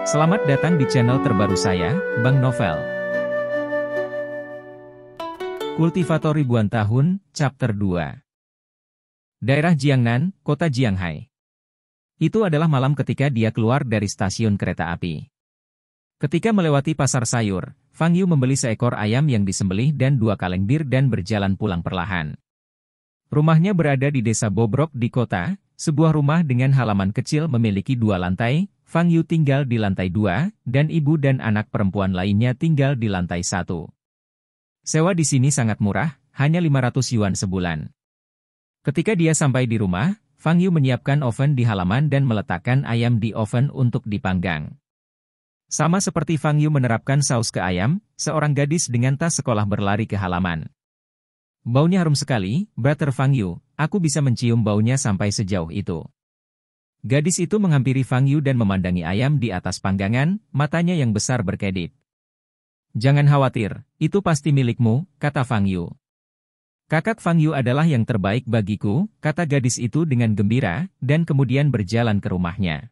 Selamat datang di channel terbaru saya, Bang Novel. Kultivator Ribuan Tahun, Chapter 2. Daerah Jiangnan, Kota Jianghai. Itu adalah malam ketika dia keluar dari stasiun kereta api. Ketika melewati pasar sayur, Fang Yu membeli seekor ayam yang disembelih dan 2 kaleng bir dan berjalan pulang perlahan. Rumahnya berada di desa Bobrok di kota, sebuah rumah dengan halaman kecil memiliki 2 lantai. Fang Yu tinggal di lantai 2, dan ibu dan anak perempuan lainnya tinggal di lantai 1. Sewa di sini sangat murah, hanya 500 yuan sebulan. Ketika dia sampai di rumah, Fang Yu menyiapkan oven di halaman dan meletakkan ayam di oven untuk dipanggang. Sama seperti Fang Yu menerapkan saus ke ayam, seorang gadis dengan tas sekolah berlari ke halaman. Baunya harum sekali, Brother Fang Yu, aku bisa mencium baunya sampai sejauh itu. Gadis itu menghampiri Fang Yu dan memandangi ayam di atas panggangan, matanya yang besar berkedip. Jangan khawatir, itu pasti milikmu, kata Fang Yu. Kakak Fang Yu adalah yang terbaik bagiku, kata gadis itu dengan gembira, dan kemudian berjalan ke rumahnya.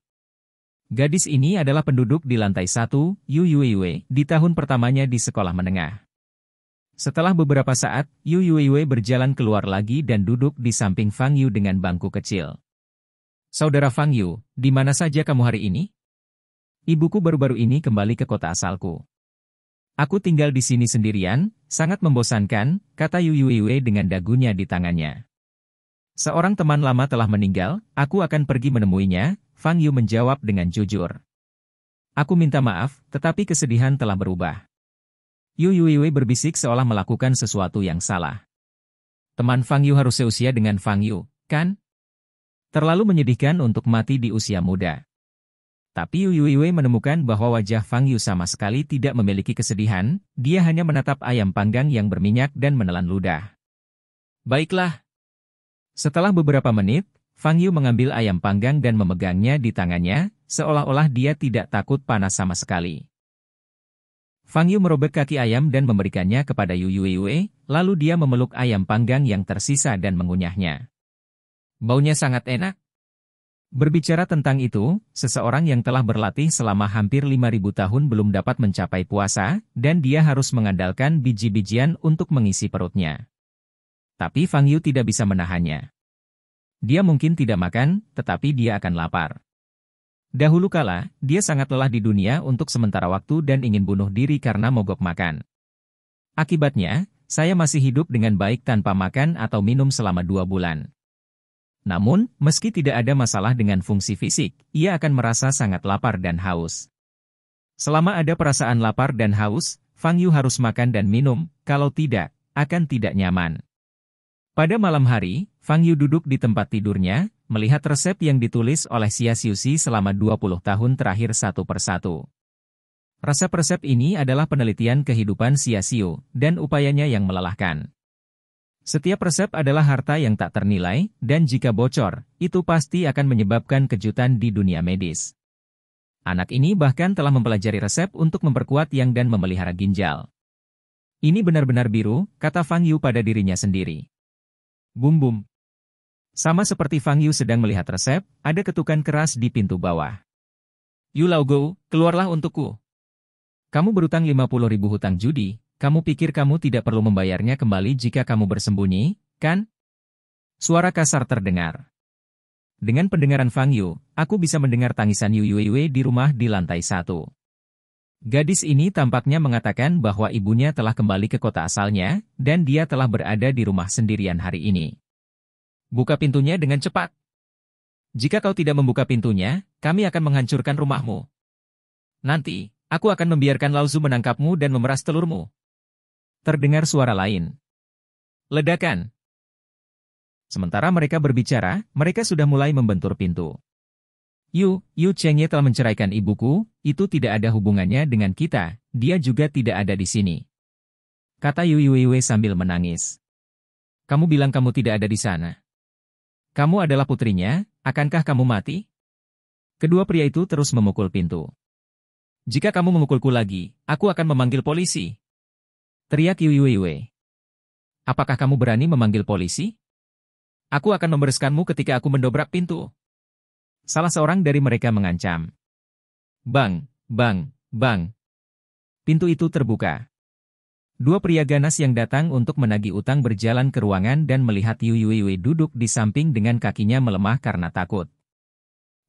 Gadis ini adalah penduduk di lantai 1, Yu Yuiwei, di tahun pertamanya di sekolah menengah. Setelah beberapa saat, Yu Yuiwei berjalan keluar lagi dan duduk di samping Fang Yu dengan bangku kecil. Saudara Fang Yu, di mana saja kamu hari ini? Ibuku baru-baru ini kembali ke kota asalku. Aku tinggal di sini sendirian, sangat membosankan, kata Yu Yuiwei dengan dagunya di tangannya. Seorang teman lama telah meninggal, aku akan pergi menemuinya, Fang Yu menjawab dengan jujur. Aku minta maaf, tetapi kesedihan telah berubah. Yu Yuiwei berbisik seolah melakukan sesuatu yang salah. Teman Fang Yu harus seusia dengan Fang Yu, kan? Terlalu menyedihkan untuk mati di usia muda. Tapi Yu Yuiwei menemukan bahwa wajah Fang Yu sama sekali tidak memiliki kesedihan, dia hanya menatap ayam panggang yang berminyak dan menelan ludah. Baiklah. Setelah beberapa menit, Fang Yu mengambil ayam panggang dan memegangnya di tangannya, seolah-olah dia tidak takut panas sama sekali. Fang Yu merobek kaki ayam dan memberikannya kepada Yu Yuiwei, lalu dia memeluk ayam panggang yang tersisa dan mengunyahnya. Baunya sangat enak. Berbicara tentang itu, seseorang yang telah berlatih selama hampir 5.000 tahun belum dapat mencapai puasa, dan dia harus mengandalkan biji-bijian untuk mengisi perutnya. Tapi Fang Yu tidak bisa menahannya. Dia mungkin tidak makan, tetapi dia akan lapar. Dahulu kala, dia sangat lelah di dunia untuk sementara waktu dan ingin bunuh diri karena mogok makan. Akibatnya, saya masih hidup dengan baik tanpa makan atau minum selama 2 bulan. Namun, meski tidak ada masalah dengan fungsi fisik, ia akan merasa sangat lapar dan haus. Selama ada perasaan lapar dan haus, Fang Yu harus makan dan minum, kalau tidak, akan tidak nyaman. Pada malam hari, Fang Yu duduk di tempat tidurnya, melihat resep yang ditulis oleh Xia Xiuxi selama 20 tahun terakhir satu persatu. Resep-resep ini adalah penelitian kehidupan Xia Xiu, dan upayanya yang melelahkan. Setiap resep adalah harta yang tak ternilai, dan jika bocor, itu pasti akan menyebabkan kejutan di dunia medis. Anak ini bahkan telah mempelajari resep untuk memperkuat yang dan memelihara ginjal. Ini benar-benar biru, kata Fang Yu pada dirinya sendiri. Bum-bum. Sama seperti Fang Yu sedang melihat resep, ada ketukan keras di pintu bawah. Yu Laogou, keluarlah untukku. Kamu berutang 50.000 hutang judi. Kamu pikir kamu tidak perlu membayarnya kembali jika kamu bersembunyi, kan? Suara kasar terdengar. Dengan pendengaran Fang Yu, aku bisa mendengar tangisan Yu Yuiwei di rumah di lantai 1. Gadis ini tampaknya mengatakan bahwa ibunya telah kembali ke kota asalnya, dan dia telah berada di rumah sendirian hari ini. Buka pintunya dengan cepat. Jika kau tidak membuka pintunya, kami akan menghancurkan rumahmu. Nanti, aku akan membiarkan Lao Zu menangkapmu dan memeras telurmu. Terdengar suara lain. Ledakan. Sementara mereka berbicara, mereka sudah mulai membentur pintu. Yu Chengye telah menceraikan ibuku, itu tidak ada hubungannya dengan kita, dia juga tidak ada di sini. Kata Yu Yuiwei sambil menangis. Kamu bilang kamu tidak ada di sana. Kamu adalah putrinya, akankah kamu mati? Kedua pria itu terus memukul pintu. Jika kamu memukulku lagi, aku akan memanggil polisi. Teriak Yu Yuiwei. Apakah kamu berani memanggil polisi? Aku akan membereskanmu ketika aku mendobrak pintu. Salah seorang dari mereka mengancam. Bang, Bang, bang. Pintu itu terbuka. Dua pria ganas yang datang untuk menagih utang berjalan ke ruangan dan melihat Yu Yuiwei duduk di samping dengan kakinya melemah karena takut.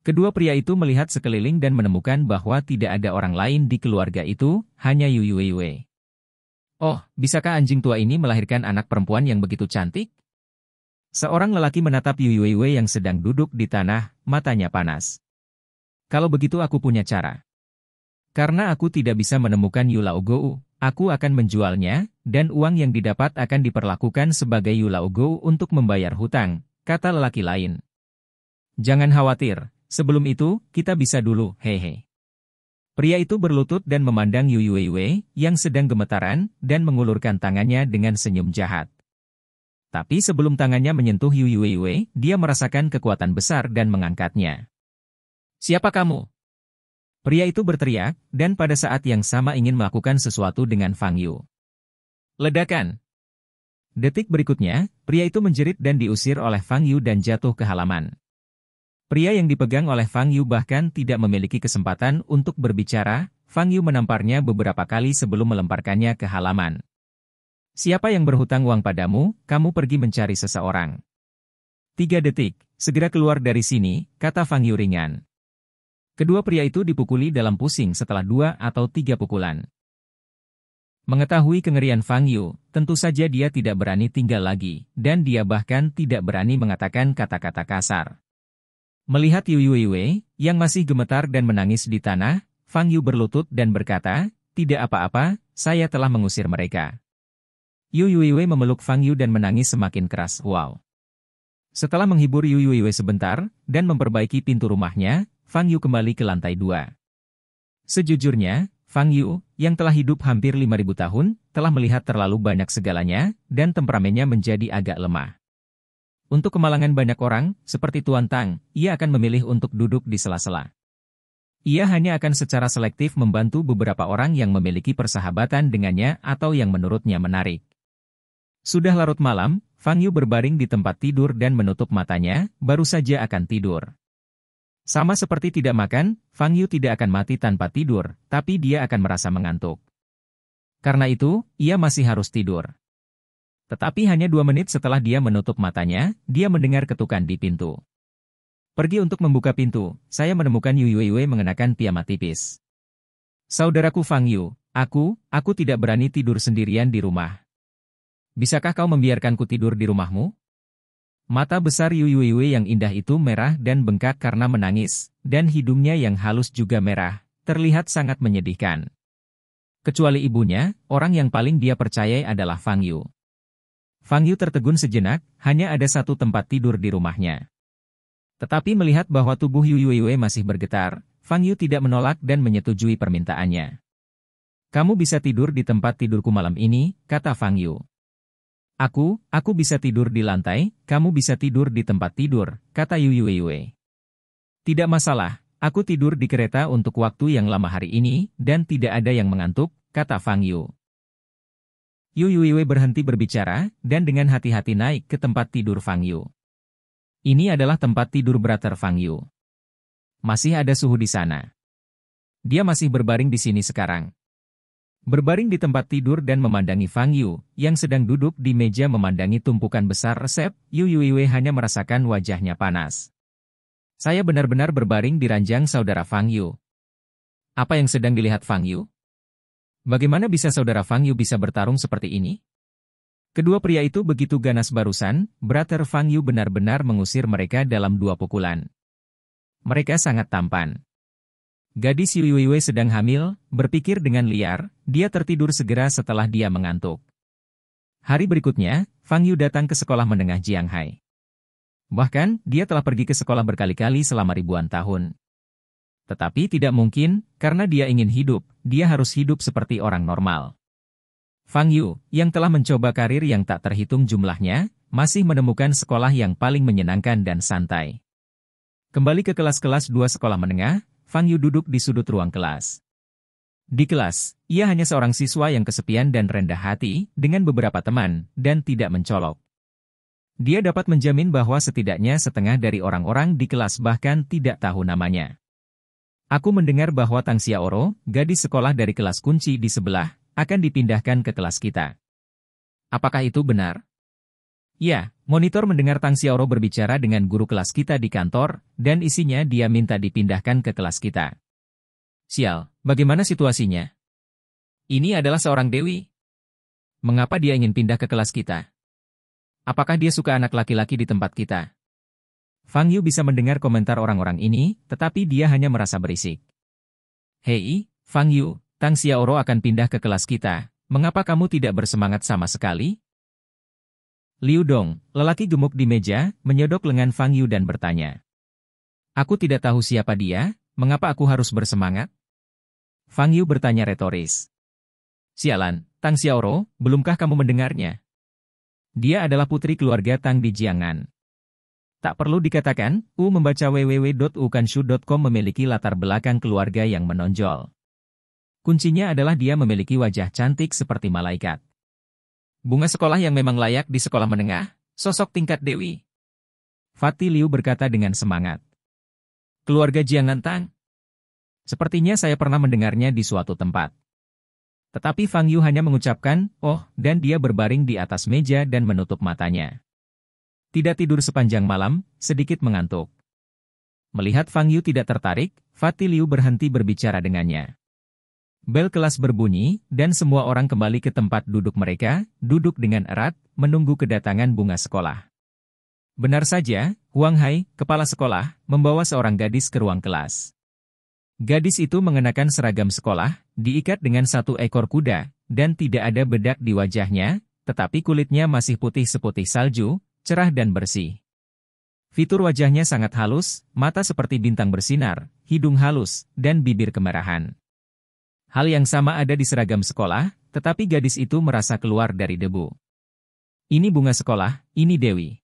Kedua pria itu melihat sekeliling dan menemukan bahwa tidak ada orang lain di keluarga itu, hanya Yu Yuiwei. Oh, bisakah anjing tua ini melahirkan anak perempuan yang begitu cantik? Seorang lelaki menatap Yu Yuiwei yang sedang duduk di tanah, matanya panas. Kalau begitu aku punya cara. Karena aku tidak bisa menemukan Yu Laogou, aku akan menjualnya, dan uang yang didapat akan diperlakukan sebagai Yu Laogou untuk membayar hutang, kata lelaki lain. Jangan khawatir, sebelum itu, kita bisa dulu, hehe. Pria itu berlutut dan memandang Yu Yuiwei, yang sedang gemetaran, dan mengulurkan tangannya dengan senyum jahat. Tapi sebelum tangannya menyentuh Yu Yuiwei, dia merasakan kekuatan besar dan mengangkatnya. Siapa kamu? Pria itu berteriak, dan pada saat yang sama ingin melakukan sesuatu dengan Fang Yu. Ledakan! Detik berikutnya, pria itu menjerit dan diusir oleh Fang Yu dan jatuh ke halaman. Pria yang dipegang oleh Fang Yu bahkan tidak memiliki kesempatan untuk berbicara, Fang Yu menamparnya beberapa kali sebelum melemparkannya ke halaman. Siapa yang berhutang uang padamu, kamu pergi mencari seseorang. 3 detik, segera keluar dari sini, kata Fang Yu ringan. Kedua pria itu dipukuli dalam pusing setelah 2 atau 3 pukulan. Mengetahui kengerian Fang Yu, tentu saja dia tidak berani tinggal lagi, dan dia bahkan tidak berani mengatakan kata-kata kasar. Melihat Yu Yuiwei, yang masih gemetar dan menangis di tanah, Fang Yu berlutut dan berkata, tidak apa-apa, saya telah mengusir mereka. Yu Yuiwei memeluk Fang Yu dan menangis semakin keras, wow. Setelah menghibur Yu Yuiwei sebentar, dan memperbaiki pintu rumahnya, Fang Yu kembali ke lantai 2. Sejujurnya, Fang Yu, yang telah hidup hampir 5.000 tahun, telah melihat terlalu banyak segalanya, dan temperamennya menjadi agak lemah. Untuk kemalangan banyak orang, seperti Tuan Tang, ia akan memilih untuk duduk di sela-sela. Ia hanya akan secara selektif membantu beberapa orang yang memiliki persahabatan dengannya atau yang menurutnya menarik. Sudah larut malam, Fang Yu berbaring di tempat tidur dan menutup matanya, baru saja akan tidur. Sama seperti tidak makan, Fang Yu tidak akan mati tanpa tidur, tapi dia akan merasa mengantuk. Karena itu, ia masih harus tidur. Tetapi hanya 2 menit setelah dia menutup matanya, dia mendengar ketukan di pintu. Pergi untuk membuka pintu, saya menemukan Yu Yuiwei mengenakan piyama tipis. Saudaraku Fang Yu, aku tidak berani tidur sendirian di rumah. Bisakah kau membiarkanku tidur di rumahmu? Mata besar Yu Yuiwei yang indah itu merah dan bengkak karena menangis, dan hidungnya yang halus juga merah, terlihat sangat menyedihkan. Kecuali ibunya, orang yang paling dia percayai adalah Fang Yu. Fang Yu tertegun sejenak, hanya ada satu tempat tidur di rumahnya. Tetapi melihat bahwa tubuh Yu Yuiwei masih bergetar, Fang Yu tidak menolak dan menyetujui permintaannya. Kamu bisa tidur di tempat tidurku malam ini, kata Fang Yu. Aku bisa tidur di lantai, kamu bisa tidur di tempat tidur, kata Yu Yuiwei. Tidak masalah, aku tidur di kereta untuk waktu yang lama hari ini, dan tidak ada yang mengantuk, kata Fang Yu. Yu Yuiwei berhenti berbicara, dan dengan hati-hati naik ke tempat tidur Fang Yu. Ini adalah tempat tidur brother Fang Yu. Masih ada suhu di sana. Dia masih berbaring di sini sekarang. Berbaring di tempat tidur dan memandangi Fang Yu, yang sedang duduk di meja memandangi tumpukan besar resep, Yu Yuiwei hanya merasakan wajahnya panas. Saya benar-benar berbaring di ranjang saudara Fang Yu. Apa yang sedang dilihat Fang Yu? Bagaimana bisa saudara Fang Yu bisa bertarung seperti ini? Kedua pria itu begitu ganas barusan, brother Fang Yu benar-benar mengusir mereka dalam 2 pukulan. Mereka sangat tampan. Gadis Yu Yuiwei sedang hamil, berpikir dengan liar, dia tertidur segera setelah dia mengantuk. Hari berikutnya, Fang Yu datang ke sekolah menengah Jianghai. Bahkan, dia telah pergi ke sekolah berkali-kali selama ribuan tahun. Tetapi tidak mungkin, karena dia ingin hidup, dia harus hidup seperti orang normal. Fang Yu, yang telah mencoba karir yang tak terhitung jumlahnya, masih menemukan sekolah yang paling menyenangkan dan santai. Kembali ke kelas-kelas 2 sekolah menengah, Fang Yu duduk di sudut ruang kelas. Di kelas, ia hanya seorang siswa yang kesepian dan rendah hati, dengan beberapa teman, dan tidak mencolok. Dia dapat menjamin bahwa setidaknya setengah dari orang-orang di kelas bahkan tidak tahu namanya. Aku mendengar bahwa Tang Xiaoro, gadis sekolah dari kelas kunci di sebelah, akan dipindahkan ke kelas kita. Apakah itu benar? Ya, monitor mendengar Tang Xiaoro berbicara dengan guru kelas kita di kantor, dan isinya dia minta dipindahkan ke kelas kita. Sial, bagaimana situasinya? Ini adalah seorang dewi. Mengapa dia ingin pindah ke kelas kita? Apakah dia suka anak laki-laki di tempat kita? Fang Yu bisa mendengar komentar orang-orang ini, tetapi dia hanya merasa berisik. Hei, Fang Yu, Tang Xiaoro akan pindah ke kelas kita. Mengapa kamu tidak bersemangat sama sekali? Liu Dong, lelaki gemuk di meja, menyodok lengan Fang Yu dan bertanya. Aku tidak tahu siapa dia, mengapa aku harus bersemangat? Fang Yu bertanya retoris. Sialan, Tang Xiaoro, belumkah kamu mendengarnya? Dia adalah putri keluarga Tang di Jiangnan. Tak perlu dikatakan, membaca www.ukanshu.com memiliki latar belakang keluarga yang menonjol. Kuncinya adalah dia memiliki wajah cantik seperti malaikat. Bunga sekolah yang memang layak di sekolah menengah, sosok tingkat dewi. Fatih Liu berkata dengan semangat. Keluarga Jiangnan Tang. Sepertinya saya pernah mendengarnya di suatu tempat. Tetapi Fang Yu hanya mengucapkan, oh, dan dia berbaring di atas meja dan menutup matanya. Tidak tidur sepanjang malam, sedikit mengantuk. Melihat Fang Yu tidak tertarik, Fatih Liu berhenti berbicara dengannya. Bel kelas berbunyi, dan semua orang kembali ke tempat duduk mereka, duduk dengan erat, menunggu kedatangan bunga sekolah. Benar saja, Huang Hai, kepala sekolah, membawa seorang gadis ke ruang kelas. Gadis itu mengenakan seragam sekolah, diikat dengan satu ekor kuda, dan tidak ada bedak di wajahnya, tetapi kulitnya masih putih seputih salju, cerah dan bersih. Fitur wajahnya sangat halus, mata seperti bintang bersinar, hidung halus, dan bibir kemerahan. Hal yang sama ada di seragam sekolah, tetapi gadis itu merasa keluar dari debu. Ini bunga sekolah, ini Dewi.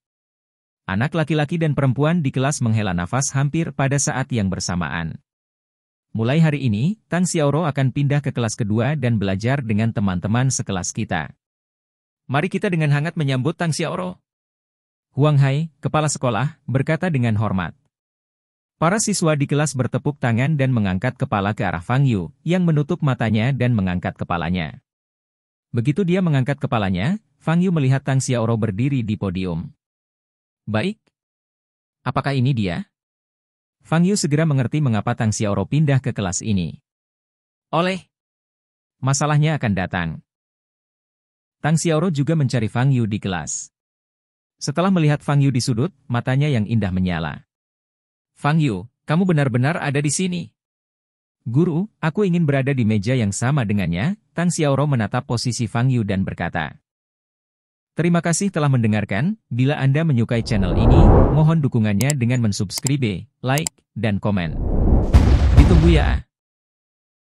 Anak laki-laki dan perempuan di kelas menghela nafas hampir pada saat yang bersamaan. Mulai hari ini, Tang Xiaoro akan pindah ke kelas kedua dan belajar dengan teman-teman sekelas kita. Mari kita dengan hangat menyambut Tang Xiaoro. Huang Hai, kepala sekolah, berkata dengan hormat. Para siswa di kelas bertepuk tangan dan mengangkat kepala ke arah Fang Yu, yang menutup matanya dan mengangkat kepalanya. Begitu dia mengangkat kepalanya, Fang Yu melihat Tang Xiaoro berdiri di podium. Baik. Apakah ini dia? Fang Yu segera mengerti mengapa Tang Xiaoro pindah ke kelas ini. Masalahnya akan datang. Tang Xiaoro juga mencari Fang Yu di kelas. Setelah melihat Fang Yu di sudut, matanya yang indah menyala. Fang Yu, kamu benar-benar ada di sini. Guru, aku ingin berada di meja yang sama dengannya. Tang Xiaoro menatap posisi Fang Yu dan berkata. Terima kasih telah mendengarkan. Bila Anda menyukai channel ini, mohon dukungannya dengan mensubscribe, like, dan komen. Ditunggu ya.